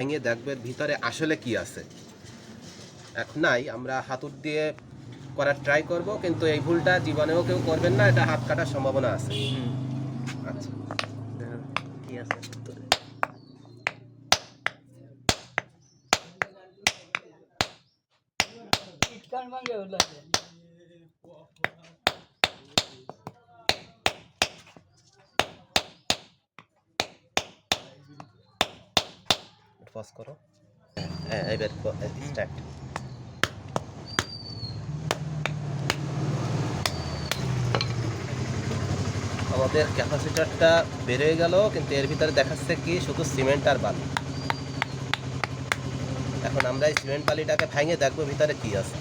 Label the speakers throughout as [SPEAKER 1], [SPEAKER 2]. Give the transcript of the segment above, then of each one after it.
[SPEAKER 1] ভেঙে দেখবে ভিতরে আসলে কি আছে। এখন নাই আমরা হাতুড় দিয়ে করার ট্রাই করব, কিন্তু এই ভুলটা জীবনেও কেউ করবেন না, এটা হাত কাটার সম্ভাবনা আছে। আচ্ছা
[SPEAKER 2] কি আছে ভিতরে?
[SPEAKER 1] পজ করো। হ্যাঁ এবার স্টার্ট। আমাদের ক্যাপাসিটারটা বেড়ে গেল, কিন্তু এর ভিতরে দেখাচ্ছে কি শুধু সিমেন্ট আর বালি। এখন আমরা এই সিমেন্ট বালিটাকে ভেঙে দেখবো ভিতরে কি আছে।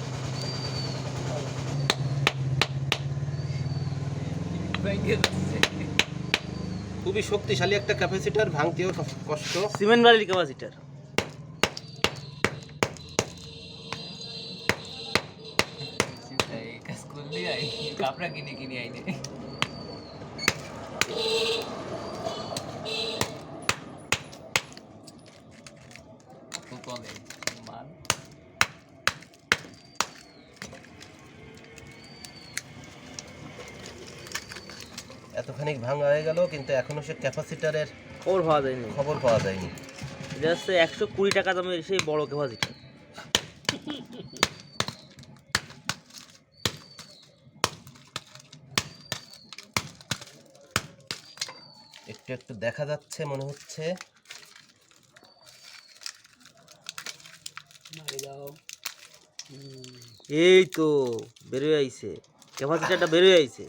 [SPEAKER 1] খুবই শক্তিশালী একটা ক্যাপাসিটার, ভাঙতেও কষ্ট।
[SPEAKER 2] সিমেন্ট বালির ক্যাপাসিটার।
[SPEAKER 3] কাপড়া কিনে কিনে আইনে মান
[SPEAKER 1] এতখানি ভাঙা হয়ে গেল, কিন্তু এখনো সে ক্যাপাসিটারের
[SPEAKER 2] খবর পাওয়া যায়নি।
[SPEAKER 1] খবর পাওয়া যায়নি।
[SPEAKER 2] এটা হচ্ছে 120 টাকা দামের সেই বড় ক্যাপাসিটার।
[SPEAKER 1] একটু একটু দেখা যাচ্ছে মনে হচ্ছে।
[SPEAKER 2] এই তো বেরিয়ে আইছে, ক্যাপাসিটারটা বেরিয়ে আইছে।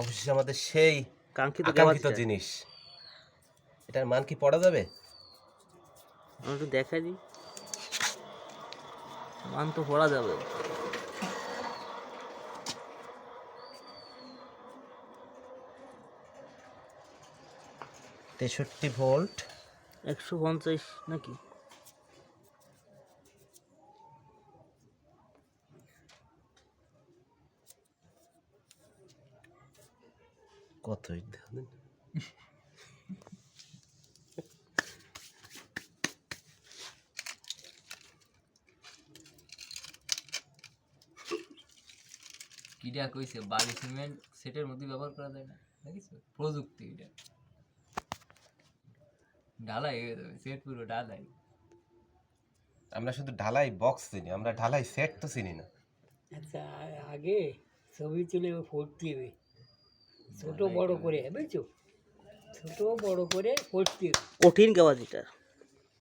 [SPEAKER 1] অবশ্যই আমাদের সেই
[SPEAKER 2] কাঙ্ক্ষিত
[SPEAKER 1] আকাঙ্ক্ষিত
[SPEAKER 2] ক্যাপাসিটার।
[SPEAKER 1] জিনিস। এটার মান কি পড়া যাবে?
[SPEAKER 2] আমি একটু দেখা দিই, মান তো পড়া যাবে।
[SPEAKER 1] তেষট্টি ভোল্ট
[SPEAKER 2] 150 নাকি?
[SPEAKER 1] কতই দেখেন।
[SPEAKER 3] কিটা কইছে বালি সিমেন্ট সেটের মধ্যে ব্যবহার করা যায় না, দেখিস প্রযুক্তি এটা ঢালাই হয়ে যাবে, সেট পুরো ঢালাই।
[SPEAKER 1] আমরা শুধু ঢালাই বক্স চিনি, আমরা ঢালাই সেট তো চিনি না।
[SPEAKER 4] আচ্ছা, আগে ছবি তুলে ফুটতে হবে, ছোট বড় করে, বুঝছো, ছোট বড় করে ফুটতে হবে।
[SPEAKER 2] কঠিন ক্যাপাসিটার।